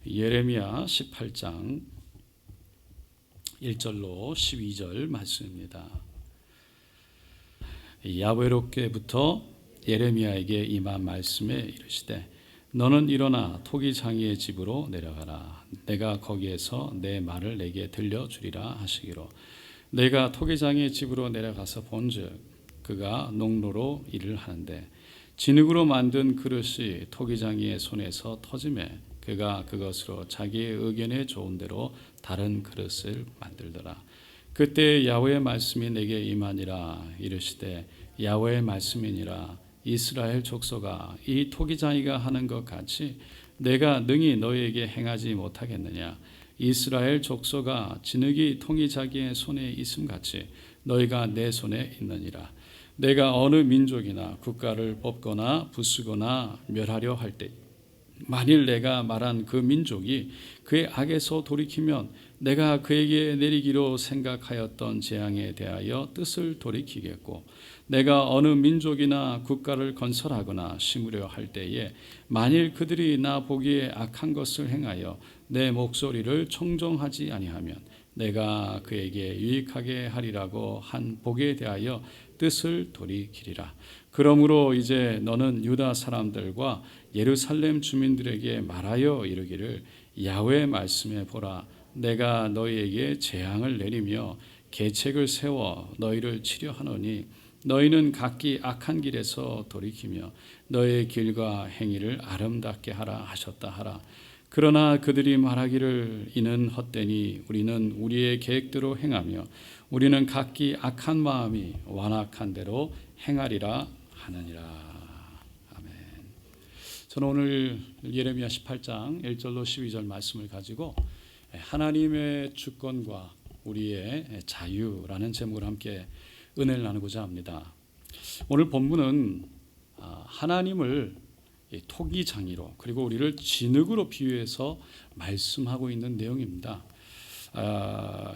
예레미야 18장 1절로 12절 말씀입니다. 야훼로께부터 예레미야에게 임한 말씀에 이르시되 너는 일어나 토기장이의 집으로 내려가라. 내가 거기에서 내 말을 내게 들려주리라 하시기로 내가 토기장이의 집으로 내려가서 본즉 그가 농로로 일을 하는데 진흙으로 만든 그릇이 토기장이의 손에서 터지매 그가 그것으로 자기의 의견에 좋은 대로 다른 그릇을 만들더라. 그때 야훼의 말씀이 내게 임하니라. 이르시되 야훼의 말씀이니라. 이스라엘 족속아, 이 토기장이가 하는 것 같이 내가 능히 너희에게 행하지 못하겠느냐. 이스라엘 족속아, 진흙이 토기장이의 손에 있음같이 너희가 내 손에 있느니라. 내가 어느 민족이나 국가를 뽑거나 부수거나 멸하려 할 때 만일 내가 말한 그 민족이 그의 악에서 돌이키면 내가 그에게 내리기로 생각하였던 재앙에 대하여 뜻을 돌이키겠고 내가 어느 민족이나 국가를 건설하거나 심으려 할 때에 만일 그들이 나 보기에 악한 것을 행하여 내 목소리를 청종하지 아니하면 내가 그에게 유익하게 하리라고 한 복에 대하여 뜻을 돌이키리라. 그러므로 이제 너는 유다 사람들과 예루살렘 주민들에게 말하여 이르기를 야훼의 말씀에 보라. 내가 너희에게 재앙을 내리며 계책을 세워 너희를 치려하노니 너희는 각기 악한 길에서 돌이키며 너희의 길과 행위를 아름답게 하라 하셨다 하라. 그러나 그들이 말하기를 이는 헛되니 우리는 우리의 계획대로 행하며 우리는 각기 악한 마음이 완악한 대로 행하리라 하느니라. 아멘. 저는 오늘 예레미야 18장 1절로 12절 말씀을 가지고 하나님의 주권과 우리의 자유라는 제목을 함께 은혜를 나누고자 합니다. 오늘 본문은 하나님을 토기장이로 그리고 우리를 진흙으로 비유해서 말씀하고 있는 내용입니다.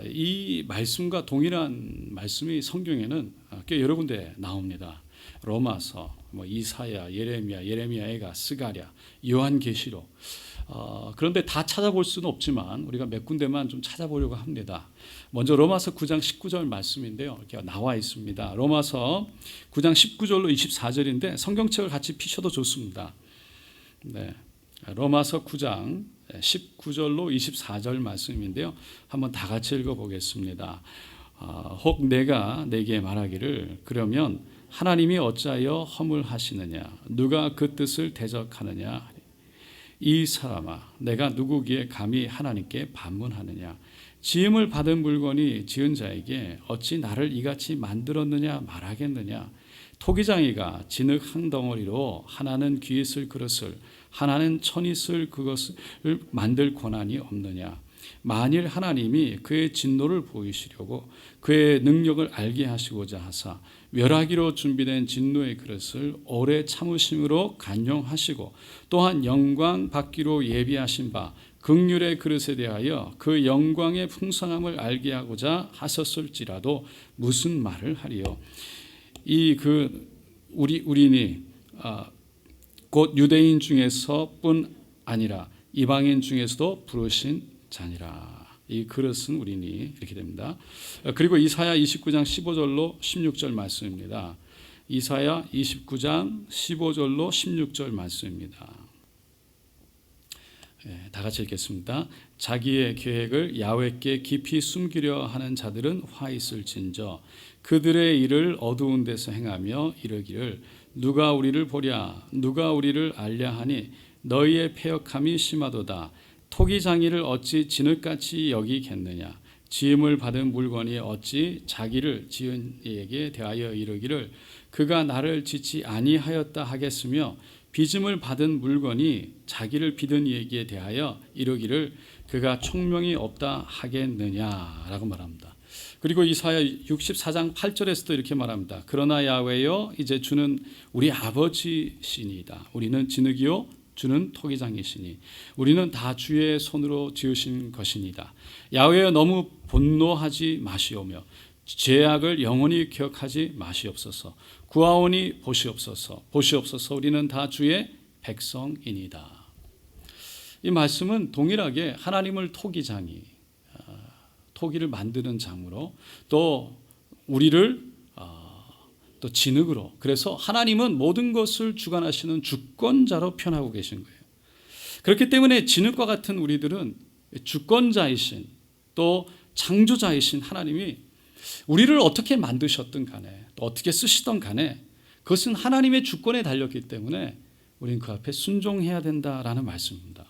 이 말씀과 동일한 말씀이 성경에는 꽤 여러 군데 나옵니다. 로마서, 이사야, 예레미야가, 스가랴, 요한계시록. 그런데 다 찾아볼 수는 없지만 우리가 몇 군데만 좀 찾아보려고 합니다. 먼저 로마서 9장 19절 말씀인데요. 이렇게 나와 있습니다. 로마서 9장 19절로 24절인데 성경책을 같이 피셔도 좋습니다. 네. 로마서 9장 19절로 24절 말씀인데요. 한번 다 같이 읽어보겠습니다. 혹 내가 내게 말하기를 그러면 하나님이 어찌하여 허물하시느냐 누가 그 뜻을 대적하느냐 이 사람아 내가 누구기에 감히 하나님께 반문하느냐 지음을 받은 물건이 지은 자에게 어찌 나를 이같이 만들었느냐 말하겠느냐 토기장이가 진흙 한 덩어리로 하나는 귀에 쓸 그릇을 하나는 천이 쓸 그것을 만들 권한이 없느냐 만일 하나님이 그의 진노를 보이시려고 그의 능력을 알게 하시고자 하사 멸하기로 준비된 진노의 그릇을 오래 참으심으로 간용하시고 또한 영광 받기로 예비하신 바 긍휼의 그릇에 대하여 그 영광의 풍성함을 알게 하고자 하셨을지라도 무슨 말을 하리요. 우리니 곧 유대인 중에서뿐 아니라 이방인 중에서도 부르신 자니라. 이 그릇은 우리니 이렇게 됩니다. 그리고 이사야 29장 15절로 16절 말씀입니다. 이사야 29장 15절로 16절 말씀입니다. 다 같이 읽겠습니다. 자기의 계획을 야훼께 깊이 숨기려 하는 자들은 화 있을진저 그들의 일을 어두운 데서 행하며 이르기를 누가 우리를 보랴 누가 우리를 알랴 하니 너희의 패역함이 심하도다. 토기장이를 어찌 진흙같이 여기겠느냐 지음을 받은 물건이 어찌 자기를 지은 이에게 대하여 이르기를 그가 나를 짓지 아니하였다 하겠으며 빚음을 받은 물건이 자기를 빚은 이에게 대하여 이르기를 그가 총명이 없다 하겠느냐라고 말합니다. 그리고 이사야 64장 8절에서도 이렇게 말합니다. 그러나 야훼여 이제 주는 우리 아버지시니이다. 우리는 진흙이요 주는 토기장이시니 우리는 다 주의 손으로 지으신 것이니다. 야훼여 너무 분노하지 마시오며 죄악을 영원히 기억하지 마시옵소서. 구하오니 보시옵소서. 보시옵소서. 우리는 다 주의 백성이니다. 이 말씀은 동일하게 하나님을 토기장이, 토기를 만드는 장으로, 또 우리를 또 진흙으로, 그래서 하나님은 모든 것을 주관하시는 주권자로 표현하고 계신 거예요. 그렇기 때문에 진흙과 같은 우리들은 주권자이신, 또 창조자이신 하나님이 우리를 어떻게 만드셨든 간에, 또 어떻게 쓰시던 간에 그것은 하나님의 주권에 달렸기 때문에 우리는 그 앞에 순종해야 된다라는 말씀입니다.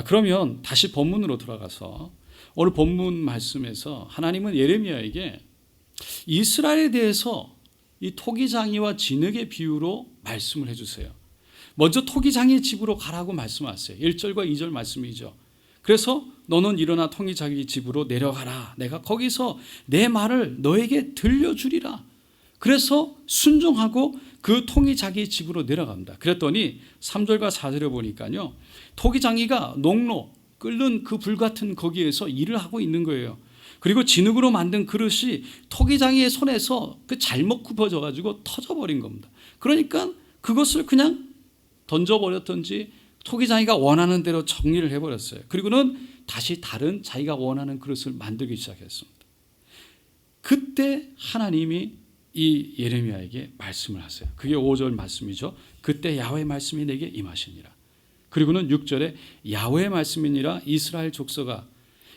그러면 다시 본문으로 돌아가서 오늘 본문 말씀에서 하나님은 예레미야에게 이스라엘에 대해서 이 토기장이와 진흙의 비유로 말씀을 해주세요. 먼저 토기장이의 집으로 가라고 말씀하세요. 1절과 2절 말씀이죠. 그래서 너는 일어나 토기장이의 집으로 내려가라. 내가 거기서 내 말을 너에게 들려주리라. 그래서 순종하고 그 토기장이의 집으로 내려갑니다. 그랬더니 3절과 4절에 보니까요, 토기장이가 농로 끓는 그 불같은 거기에서 일을 하고 있는 거예요. 그리고 진흙으로 만든 그릇이 토기장이의 손에서 그 잘못 굽어져 가지고 터져버린 겁니다. 그러니까 그것을 그냥 던져버렸던지 토기장이가 원하는 대로 정리를 해버렸어요. 그리고는 다시 다른 자기가 원하는 그릇을 만들기 시작했습니다. 그때 하나님이 이 예레미야에게 말씀을 하세요. 그게 5절 말씀이죠. 그때 야훼의 말씀이 내게 임하시니라. 그리고는 6절에 야훼의 말씀이니라 이스라엘 족속아,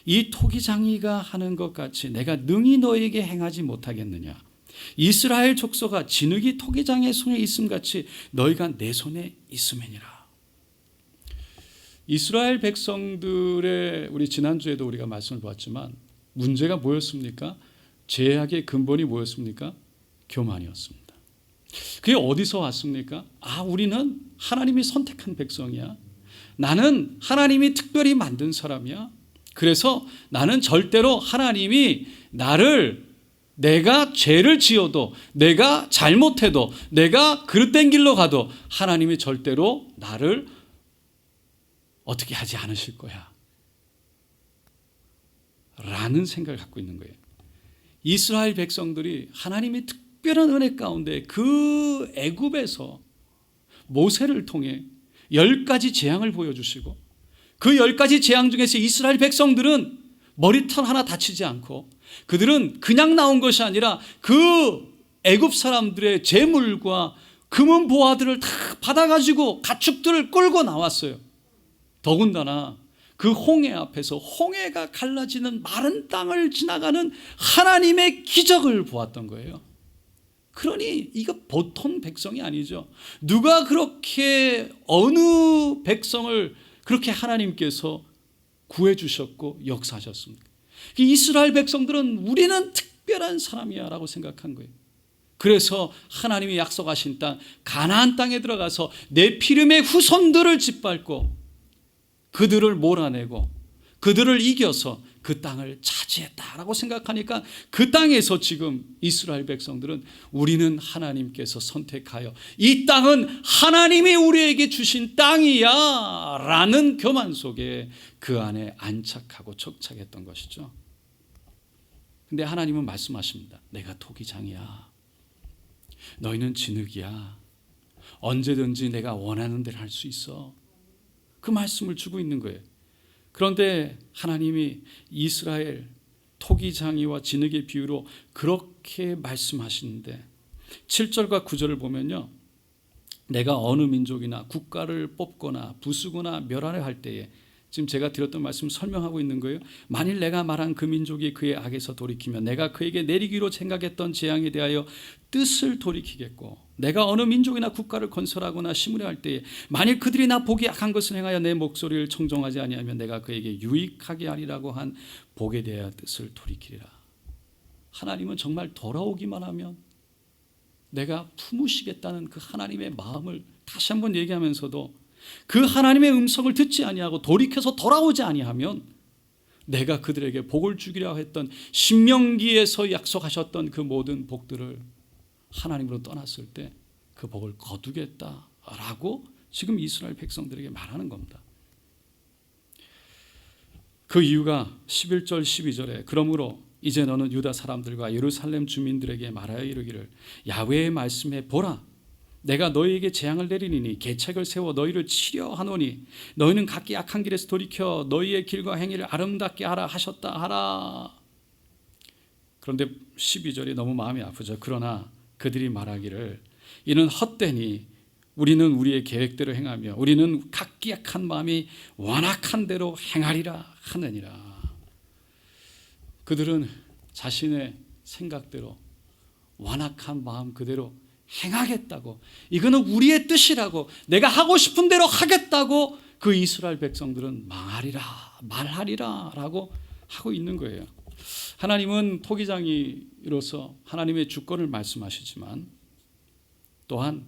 이 토기장이가 하는 것 같이 내가 능히 너에게 행하지 못하겠느냐. 이스라엘 족속아, 진흙이 토기장의 손에 있음같이 너희가 내 손에 있음이니라. 이스라엘 백성들의, 우리 지난주에도 우리가 말씀을 보았지만 문제가 뭐였습니까? 죄악의 근본이 뭐였습니까? 교만이었습니다. 그게 어디서 왔습니까? 우리는 하나님이 선택한 백성이야. 나는 하나님이 특별히 만든 사람이야. 그래서 나는 절대로 하나님이 나를, 내가 죄를 지어도, 내가 잘못해도, 내가 그릇된 길로 가도 하나님이 절대로 나를 어떻게 하지 않으실 거야 라는 생각을 갖고 있는 거예요. 이스라엘 백성들이 하나님의 특별한 은혜 가운데 그 애굽에서 모세를 통해 10가지 재앙을 보여주시고, 그 10가지 재앙 중에서 이스라엘 백성들은 머리털 하나 다치지 않고, 그들은 그냥 나온 것이 아니라 그 애굽 사람들의 재물과 금은 보화들을 다 받아가지고 가축들을 끌고 나왔어요. 더군다나 그 홍해 앞에서 홍해가 갈라지는 마른 땅을 지나가는 하나님의 기적을 보았던 거예요. 그러니 이거 보통 백성이 아니죠. 누가 그렇게 어느 백성을 그렇게 하나님께서 구해 주셨고 역사하셨습니까? 이스라엘 백성들은 우리는 특별한 사람이야 라고 생각한 거예요. 그래서 하나님이 약속하신 땅 가나안 땅에 들어가서 네피림의 후손들을 짓밟고 그들을 몰아내고 그들을 이겨서 그 땅을 차지했다라고 생각하니까 그 땅에서 지금 이스라엘 백성들은 우리는 하나님께서 선택하여 이 땅은 하나님이 우리에게 주신 땅이야 라는 교만 속에 그 안에 안착하고 척착했던 것이죠. 근데 하나님은 말씀하십니다. 내가 토기장이야. 너희는 진흙이야. 언제든지 내가 원하는 대로 할 수 있어. 그 말씀을 주고 있는 거예요. 그런데 하나님이 이스라엘 토기장이와 진흙의 비유로 그렇게 말씀하시는데 7절과 9절을 보면요, 내가 어느 민족이나 국가를 뽑거나 부수거나 멸하려 할 때에, 지금 제가 드렸던 말씀 설명하고 있는 거예요. 만일 내가 말한 그 민족이 그의 악에서 돌이키면 내가 그에게 내리기로 생각했던 재앙에 대하여 뜻을 돌이키겠고, 내가 어느 민족이나 국가를 건설하거나 심으려 할 때에 만일 그들이 나 보기 악한 것을 행하여 내 목소리를 청종하지 아니하면 내가 그에게 유익하게 하리라고 한 복에 대하여 뜻을 돌이키리라. 하나님은 정말 돌아오기만 하면 내가 품으시겠다는 그 하나님의 마음을 다시 한번 얘기하면서도, 그 하나님의 음성을 듣지 아니하고 돌이켜서 돌아오지 아니하면 내가 그들에게 복을 주기라 했던 신명기에서 약속하셨던 그 모든 복들을 하나님으로 떠났을 때 그 복을 거두겠다라고 지금 이스라엘 백성들에게 말하는 겁니다. 그 이유가 11절 12절에 그러므로 이제 너는 유다 사람들과 예루살렘 주민들에게 말하여 이르기를 야훼의 말씀에 보라, 내가 너희에게 재앙을 내리니 계책을 세워 너희를 치려 하노니 너희는 각기 악한 길에서 돌이켜 너희의 길과 행위를 아름답게 하라 하셨다 하라. 그런데 12절이 너무 마음이 아프죠. 그러나 그들이 말하기를 이는 헛되니 우리는 우리의 계획대로 행하며 우리는 각기 악한 마음이 완악한 대로 행하리라 하느니라. 그들은 자신의 생각대로 완악한 마음 그대로 행하겠다고, 이거는 우리의 뜻이라고, 내가 하고 싶은 대로 하겠다고 그 이스라엘 백성들은 망하리라 말하리라 라고 하고 있는 거예요. 하나님은 토기장이로서 하나님의 주권을 말씀하시지만 또한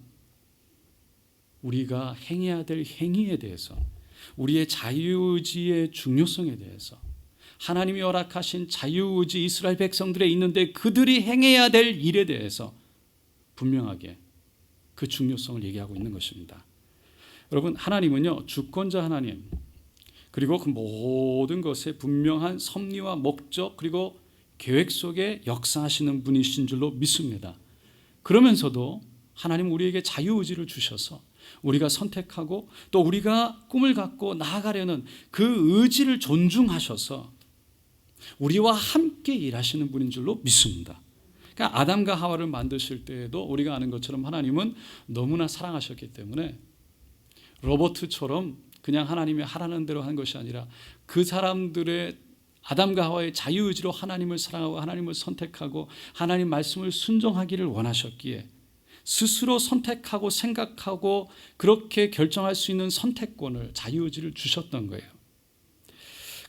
우리가 행해야 될 행위에 대해서, 우리의 자유의지의 중요성에 대해서, 하나님이 허락하신 자유의지 이스라엘 백성들에 있는데 그들이 행해야 될 일에 대해서 분명하게 그 중요성을 얘기하고 있는 것입니다. 여러분, 하나님은요 주권자 하나님, 그리고 그 모든 것에 분명한 섭리와 목적 그리고 계획 속에 역사하시는 분이신 줄로 믿습니다. 그러면서도 하나님은 우리에게 자유의지를 주셔서 우리가 선택하고 또 우리가 꿈을 갖고 나아가려는 그 의지를 존중하셔서 우리와 함께 일하시는 분인 줄로 믿습니다. 그러니까 아담과 하와를 만드실 때에도 우리가 아는 것처럼 하나님은 너무나 사랑하셨기 때문에 로버트처럼 그냥 하나님이 하라는 대로 한 것이 아니라 그 사람들의 아담과 하와의 자유의지로 하나님을 사랑하고 하나님을 선택하고 하나님 말씀을 순종하기를 원하셨기에 스스로 선택하고 생각하고 그렇게 결정할 수 있는 선택권을, 자유의지를 주셨던 거예요.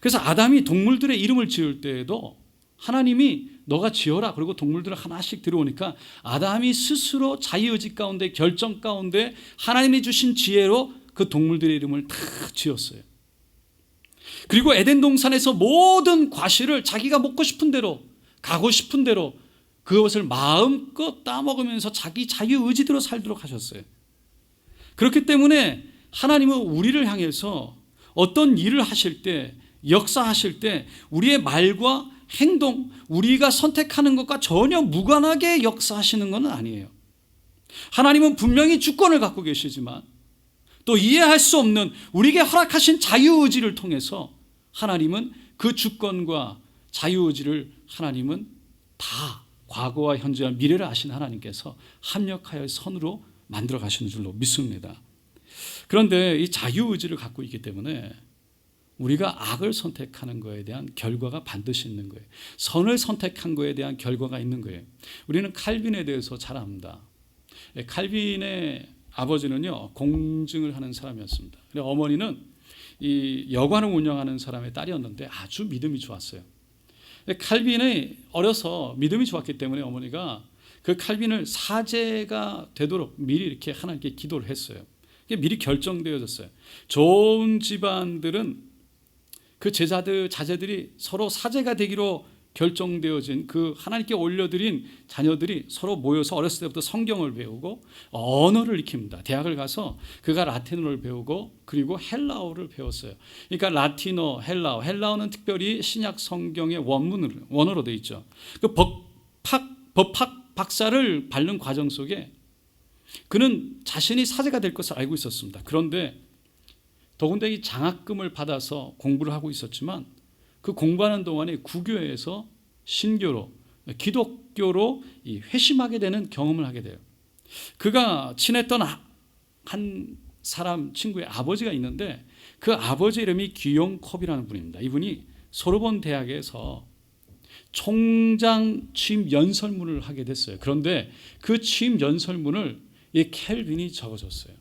그래서 아담이 동물들의 이름을 지을 때에도 하나님이 너가 지어라 그리고 동물들을 하나씩 들어오니까 아담이 스스로 자유의지 가운데, 결정 가운데 하나님이 주신 지혜로 그 동물들의 이름을 다 지었어요. 그리고 에덴 동산에서 모든 과실을 자기가 먹고 싶은 대로, 가고 싶은 대로 그것을 마음껏 따먹으면서 자기 자유의지대로 살도록 하셨어요. 그렇기 때문에 하나님은 우리를 향해서 어떤 일을 하실 때, 역사하실 때 우리의 말과 행동, 우리가 선택하는 것과 전혀 무관하게 역사하시는 것은 아니에요. 하나님은 분명히 주권을 갖고 계시지만 또 이해할 수 없는 우리에게 허락하신 자유의지를 통해서 하나님은 그 주권과 자유의지를 하나님은 다 과거와 현재와 미래를 아신 하나님께서 합력하여 선으로 만들어 가시는 줄로 믿습니다. 그런데 이 자유의지를 갖고 있기 때문에 우리가 악을 선택하는 것에 대한 결과가 반드시 있는 거예요. 선을 선택한 것에 대한 결과가 있는 거예요. 우리는 칼빈에 대해서 잘 압니다. 칼빈의 아버지는요 공증을 하는 사람이었습니다. 어머니는 이 여관을 운영하는 사람의 딸이었는데 아주 믿음이 좋았어요. 칼빈이 어려서 믿음이 좋았기 때문에 어머니가 그 칼빈을 사제가 되도록 미리 이렇게 하나님께 기도를 했어요. 이게 미리 결정되어졌어요. 좋은 집안들은 그 제자들, 자제들이 서로 사제가 되기로 결정되어진 그 하나님께 올려드린 자녀들이 서로 모여서 어렸을 때부터 성경을 배우고 언어를 익힙니다. 대학을 가서 그가 라틴어를 배우고 그리고 헬라어를 배웠어요. 그러니까 라틴어, 헬라어, 헬라어는 특별히 신약 성경의 원어로 되어 있죠. 그 법학 박사를 밟는 과정 속에 그는 자신이 사제가 될 것을 알고 있었습니다. 그런데 더군다나 이 장학금을 받아서 공부를 하고 있었지만 그 공부하는 동안에 구교에서 신교로, 기독교로 회심하게 되는 경험을 하게 돼요. 그가 친했던 한 사람 친구의 아버지가 있는데 그 아버지 이름이 기용 컵이라는 분입니다. 이분이 소르본 대학에서 총장 취임 연설문을 하게 됐어요. 그런데 그 취임 연설문을 이 켈빈이 적어줬어요.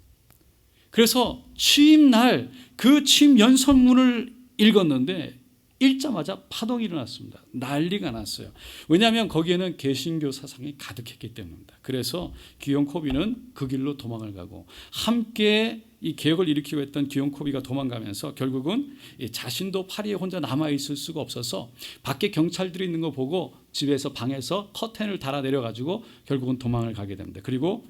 그래서 취임날 그 취임 연설문을 읽었는데 읽자마자 파동이 일어났습니다. 난리가 났어요. 왜냐하면 거기에는 개신교 사상이 가득했기 때문입니다. 그래서 기용 코비는 그 길로 도망을 가고 함께 이 개혁을 일으키고 했던 기용 코비가 도망가면서 결국은 자신도 파리에 혼자 남아있을 수가 없어서 밖에 경찰들이 있는 거 보고 집에서 방에서 커튼을 달아 내려가지고 결국은 도망을 가게 됩니다. 그리고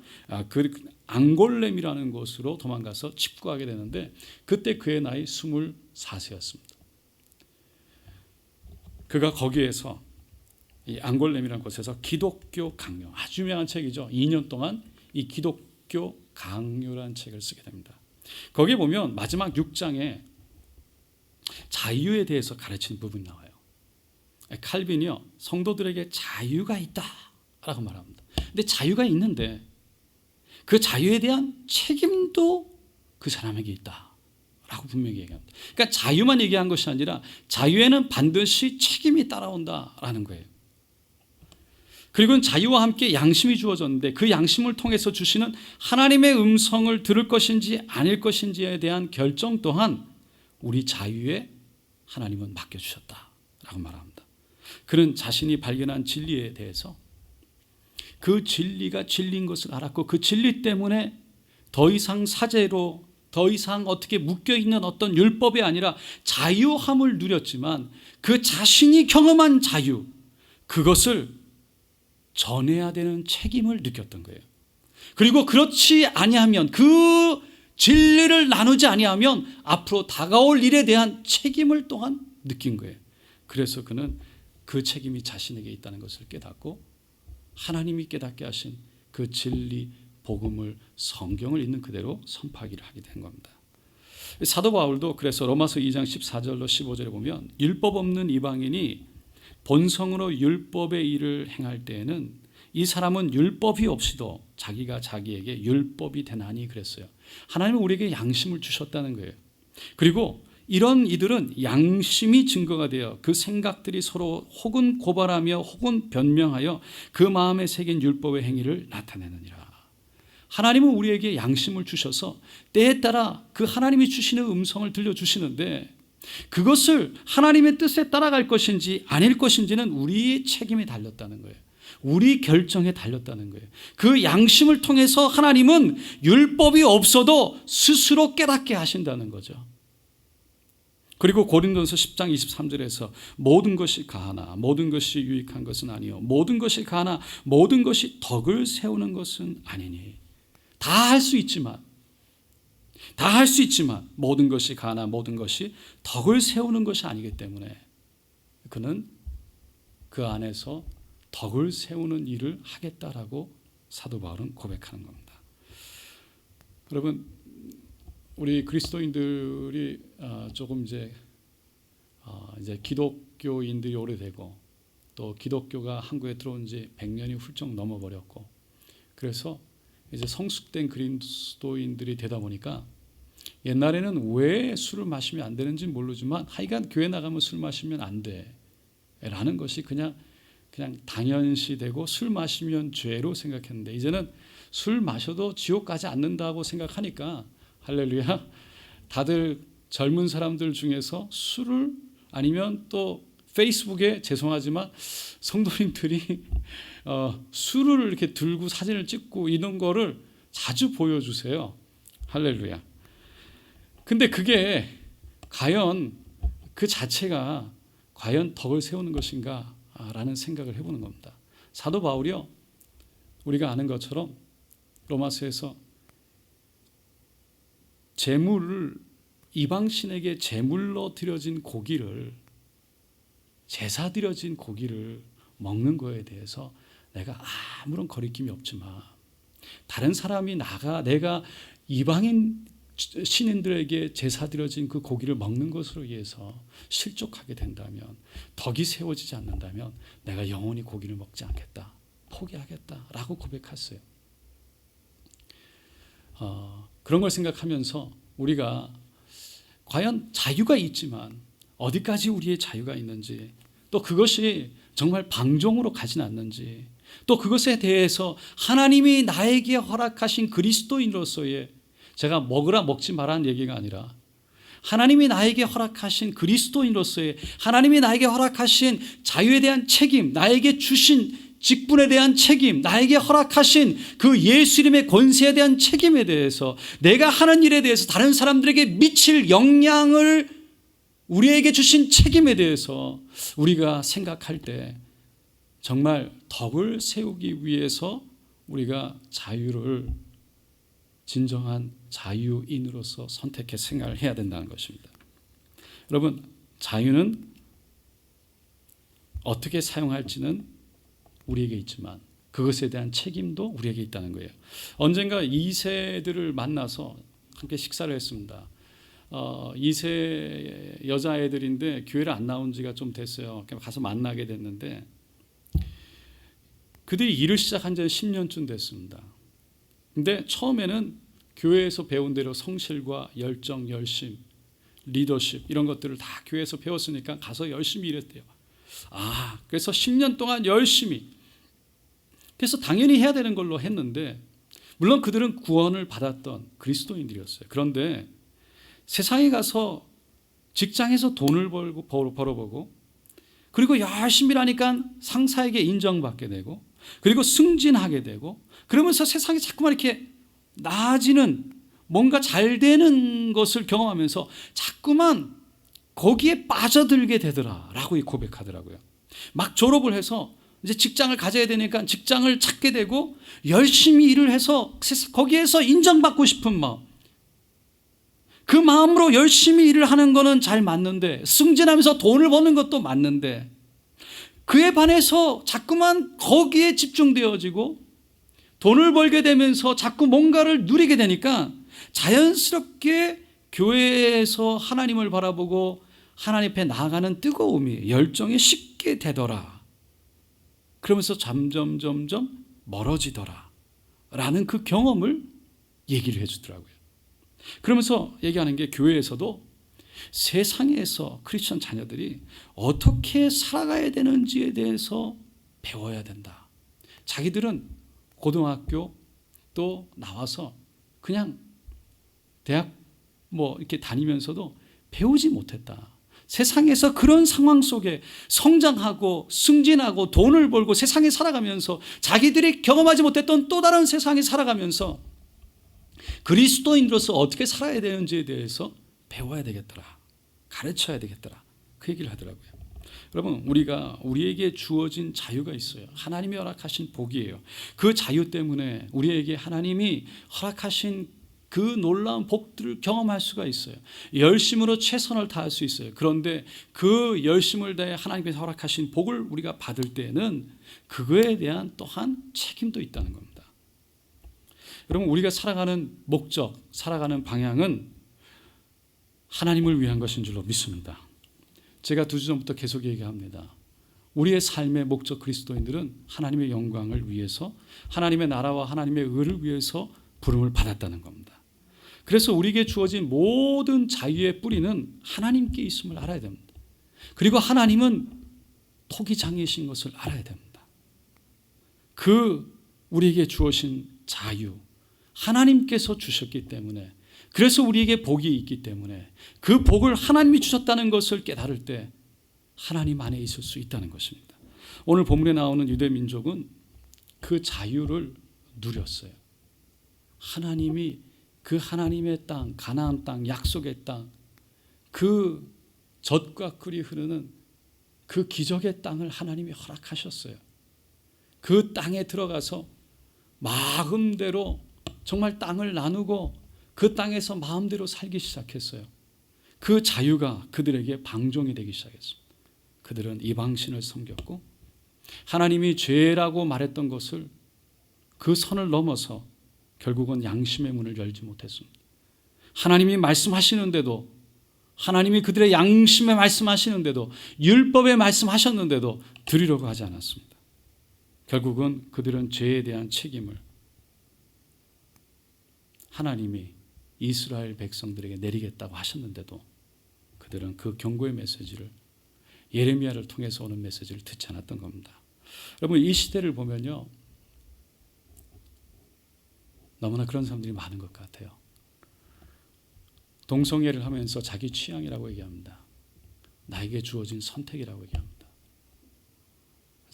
그 앙골렘이라는 곳으로 도망가서 칩구하게 되는데 그때 그의 나이 24세였습니다. 그가 거기에서 이 앙골렘이라는 곳에서 기독교 강령, 아주 유명한 책이죠. 2년 동안 이 기독교 기독교 강요라는 책을 쓰게 됩니다. 거기에 보면 마지막 6장에 자유에 대해서 가르치는 부분이 나와요. 칼빈이요, 성도들에게 자유가 있다라고 말합니다. 근데 자유가 있는데 그 자유에 대한 책임도 그 사람에게 있다라고 분명히 얘기합니다. 그러니까 자유만 얘기한 것이 아니라 자유에는 반드시 책임이 따라온다라는 거예요. 그리고 자유와 함께 양심이 주어졌는데 그 양심을 통해서 주시는 하나님의 음성을 들을 것인지 아닐 것인지에 대한 결정 또한 우리 자유에 하나님은 맡겨주셨다라고 말합니다. 그는 자신이 발견한 진리에 대해서 그 진리가 진리인 것을 알았고 그 진리 때문에 더 이상 사제로 더 이상 어떻게 묶여있는 어떤 율법이 아니라 자유함을 누렸지만 그 자신이 경험한 자유, 그것을 전해야 되는 책임을 느꼈던 거예요. 그리고 그렇지 아니하면, 그 진리를 나누지 아니하면 앞으로 다가올 일에 대한 책임을 또한 느낀 거예요. 그래서 그는 그 책임이 자신에게 있다는 것을 깨닫고 하나님이 깨닫게 하신 그 진리, 복음을, 성경을 있는 그대로 선포하기를 하게 된 겁니다. 사도 바울도 그래서 로마서 2장 14절로 15절에 보면 율법 없는 이방인이 본성으로 율법의 일을 행할 때에는 이 사람은 율법이 없이도 자기가 자기에게 율법이 되나니 그랬어요. 하나님은 우리에게 양심을 주셨다는 거예요. 그리고 이런 이들은 양심이 증거가 되어 그 생각들이 서로 혹은 고발하며 혹은 변명하여 그 마음에 새긴 율법의 행위를 나타내느니라. 하나님은 우리에게 양심을 주셔서 때에 따라 그 하나님이 주시는 음성을 들려주시는데 그것을 하나님의 뜻에 따라갈 것인지 아닐 것인지는 우리의 책임에 달렸다는 거예요. 우리 결정에 달렸다는 거예요. 그 양심을 통해서 하나님은 율법이 없어도 스스로 깨닫게 하신다는 거죠. 그리고 고린도서 10장 23절에서 모든 것이 가하나 모든 것이 유익한 것은 아니요 모든 것이 가하나 모든 것이 덕을 세우는 것은 아니니. 다 할 수 있지만 모든 것이 가하나 모든 것이 덕을 세우는 것이 아니기 때문에 그는 그 안에서 덕을 세우는 일을 하겠다라고 사도 바울은 고백하는 겁니다. 여러분, 우리 그리스도인들이 조금 이제 기독교인들이 오래되고 또 기독교가 한국에 들어온 지 100년이 훌쩍 넘어버렸고 그래서 이제 성숙된 그리스도인들이 되다 보니까 옛날에는 왜 술을 마시면 안 되는지 모르지만 하여간 교회 나가면 술 마시면 안 돼라는 것이 그냥 당연시되고 술 마시면 죄로 생각했는데 이제는 술 마셔도 지옥 가지 않는다고 생각하니까 할렐루야, 다들 젊은 사람들 중에서 술을 아니면 또 페이스북에 죄송하지만 성도님들이 술을 이렇게 들고 사진을 찍고 이런 거를 자주 보여주세요. 할렐루야. 근데 그게 과연 그 자체가 과연 덕을 세우는 것인가 라는 생각을 해보는 겁니다. 사도 바울이요, 우리가 아는 것처럼 로마서에서 제물을 이방신에게 제물로 드려진 고기를, 제사 드려진 고기를 먹는 거에 대해서 내가 아무런 거리낌이 없지만 다른 사람이 내가 이방인 신인들에게 제사 드려진 그 고기를 먹는 것으로 위해서 실족하게 된다면, 덕이 세워지지 않는다면 내가 영원히 고기를 먹지 않겠다, 포기하겠다라고 고백했어요. 그런 걸 생각하면서 우리가 과연 자유가 있지만 어디까지 우리의 자유가 있는지, 또 그것이 정말 방종으로 가진 않는지, 또 그것에 대해서 하나님이 나에게 허락하신 그리스도인으로서의, 제가 먹으라 먹지 마라는 얘기가 아니라 하나님이 나에게 허락하신 그리스도인으로서의, 하나님이 나에게 허락하신 자유에 대한 책임, 나에게 주신 직분에 대한 책임, 나에게 허락하신 그 예수 이름의 권세에 대한 책임에 대해서, 내가 하는 일에 대해서 다른 사람들에게 미칠 영향을 우리에게 주신 책임에 대해서 우리가 생각할 때 정말 덕을 세우기 위해서 우리가 자유를 진정한 자유인으로서 선택해 생각을 해야 된다는 것입니다. 여러분, 자유는 어떻게 사용할지는 우리에게 있지만 그것에 대한 책임도 우리에게 있다는 거예요. 언젠가 2세들을 만나서 함께 식사를 했습니다. 2세 여자애들인데 교회를 안 나온 지가 좀 됐어요. 가서 만나게 됐는데 그들이 일을 시작한 지 10년쯤 됐습니다. 근데 처음에는 교회에서 배운 대로 성실과 열정, 열심, 리더십 이런 것들을 다 교회에서 배웠으니까 가서 열심히 일했대요. 그래서 10년 동안 열심히, 그래서 당연히 해야 되는 걸로 했는데, 물론 그들은 구원을 받았던 그리스도인들이었어요. 그런데 세상에 가서 직장에서 돈을 벌어보고, 그리고 열심히 일하니까 상사에게 인정받게 되고, 그리고 승진하게 되고, 그러면서 세상이 자꾸만 이렇게 나아지는, 뭔가 잘 되는 것을 경험하면서 자꾸만 거기에 빠져들게 되더라라고 고백하더라고요. 막 졸업을 해서 이제 직장을 가져야 되니까 직장을 찾게 되고, 열심히 일을 해서 거기에서 인정받고 싶은 마음, 그 마음으로 열심히 일을 하는 거는 잘 맞는데, 승진하면서 돈을 버는 것도 맞는데, 그에 반해서 자꾸만 거기에 집중되어지고 돈을 벌게 되면서 자꾸 뭔가를 누리게 되니까 자연스럽게 교회에서 하나님을 바라보고 하나님 앞에 나아가는 뜨거움이, 열정이 식게 되더라. 그러면서 점점 멀어지더라 라는 그 경험을 얘기를 해주더라고요. 그러면서 얘기하는 게, 교회에서도 세상에서 크리스천 자녀들이 어떻게 살아가야 되는지에 대해서 배워야 된다. 자기들은 고등학교 또 나와서 그냥 대학 이렇게 다니면서도 배우지 못했다. 세상에서 그런 상황 속에 성장하고 승진하고 돈을 벌고 세상에 살아가면서 자기들이 경험하지 못했던 또 다른 세상에 살아가면서 그리스도인으로서 어떻게 살아야 되는지에 대해서 배워야 되겠더라, 가르쳐야 되겠더라, 그 얘기를 하더라고요. 여러분, 우리에게 주어진 자유가 있어요. 하나님이 허락하신 복이에요. 그 자유 때문에 우리에게 하나님이 허락하신 그 놀라운 복들을 경험할 수가 있어요. 열심으로 최선을 다할 수 있어요. 그런데 그 열심을 다해 하나님께서 허락하신 복을 우리가 받을 때는 그거에 대한 또한 책임도 있다는 겁니다. 여러분, 우리가 살아가는 목적, 살아가는 방향은 하나님을 위한 것인 줄로 믿습니다. 제가 2주 전부터 계속 얘기합니다. 우리의 삶의 목적, 그리스도인들은 하나님의 영광을 위해서, 하나님의 나라와 하나님의 의를 위해서 부름을 받았다는 겁니다. 그래서 우리에게 주어진 모든 자유의 뿌리는 하나님께 있음을 알아야 됩니다. 그리고 하나님은 토기장이신 것을 알아야 됩니다. 그 우리에게 주어진 자유, 하나님께서 주셨기 때문에, 그래서 우리에게 복이 있기 때문에 그 복을 하나님이 주셨다는 것을 깨달을 때 하나님 안에 있을 수 있다는 것입니다. 오늘 본문에 나오는 유대 민족은 그 자유를 누렸어요. 하나님이 그 하나님의 땅, 가나안 땅, 약속의 땅, 그 젖과 꿀이 흐르는 그 기적의 땅을 하나님이 허락하셨어요. 그 땅에 들어가서 마음대로 정말 땅을 나누고 그 땅에서 마음대로 살기 시작했어요. 그 자유가 그들에게 방종이 되기 시작했습니다. 그들은 이방신을 섬겼고 하나님이 죄라고 말했던 것을, 그 선을 넘어서 결국은 양심의 문을 열지 못했습니다. 하나님이 말씀하시는데도, 하나님이 그들의 양심에 말씀하시는데도, 율법에 말씀하셨는데도 들으려고 하지 않았습니다. 결국은 그들은 죄에 대한 책임을 하나님이 이스라엘 백성들에게 내리겠다고 하셨는데도 그들은 그 경고의 메시지를, 예레미야를 통해서 오는 메시지를 듣지 않았던 겁니다. 여러분, 이 시대를 보면요, 너무나 그런 사람들이 많은 것 같아요. 동성애를 하면서 자기 취향이라고 얘기합니다. 나에게 주어진 선택이라고 얘기합니다.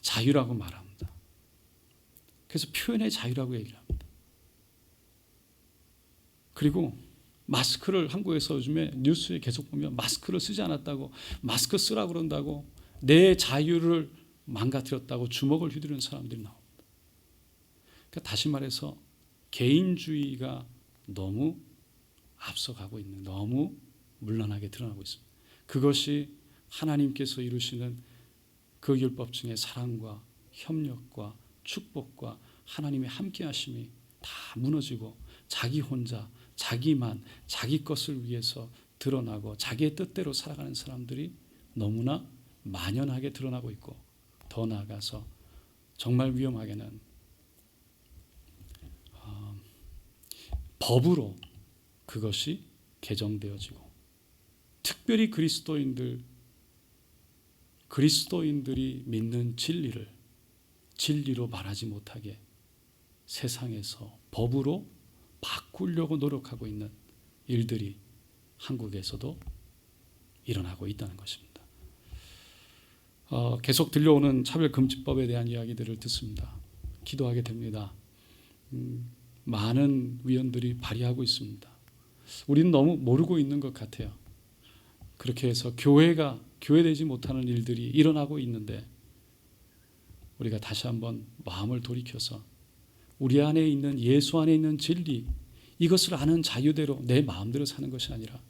자유라고 말합니다. 그래서 표현의 자유라고 얘기를 합니다. 그리고 마스크를, 한국에서 요즘에 뉴스에 계속 보면 마스크를 쓰지 않았다고, 마스크 쓰라고 그런다고, 내 자유를 망가뜨렸다고 주먹을 휘두르는 사람들이 나옵니다. 그러니까 다시 말해서 개인주의가 너무 앞서가고 있는, 너무 물러나게 드러나고 있습니다. 그것이 하나님께서 이루시는 그 율법 중에 사랑과 협력과 축복과 하나님의 함께 하심이 다 무너지고 자기 혼자 자기만 자기 것을 위해서 드러나고 자기의 뜻대로 살아가는 사람들이 너무나 만연하게 드러나고 있고, 더 나아가서 정말 위험하게는 법으로 그것이 개정되어지고, 특별히 그리스도인들이 믿는 진리로 말하지 못하게 세상에서 법으로 바꾸려고 노력하고 있는 일들이 한국에서도 일어나고 있다는 것입니다. 계속 들려오는 차별금지법에 대한 이야기들을 듣습니다. 기도하게 됩니다. 많은 위원들이 발의하고 있습니다. 우리는 너무 모르고 있는 것 같아요. 그렇게 해서 교회되지 못하는 일들이 일어나고 있는데, 우리가 다시 한번 마음을 돌이켜서 우리 안에 있는, 예수 안에 있는 진리, 이것을 아는 자유대로 내 마음대로 사는 것이 아니라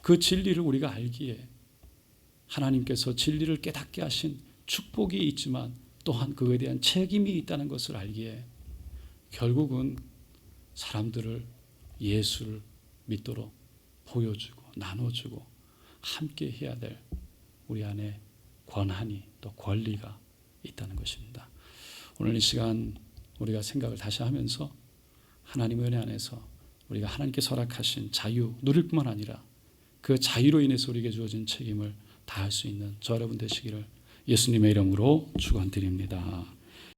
그 진리를 우리가 알기에 하나님께서 진리를 깨닫게 하신 축복이 있지만 또한 그거에 대한 책임이 있다는 것을 알기에 결국은 사람들을 예수를 믿도록 보여주고 나눠주고 함께 해야 될 우리 안에 권한이, 또 권리가 있다는 것입니다. 오늘 이 시간 우리가 생각을 다시 하면서 하나님의 은혜 안에서 우리가 하나님께서 허락하신 자유 누릴 뿐만 아니라 그 자유로 인해서 우리에게 주어진 책임을 다할 수 있는 저 여러분 되시기를 예수님의 이름으로 축원드립니다.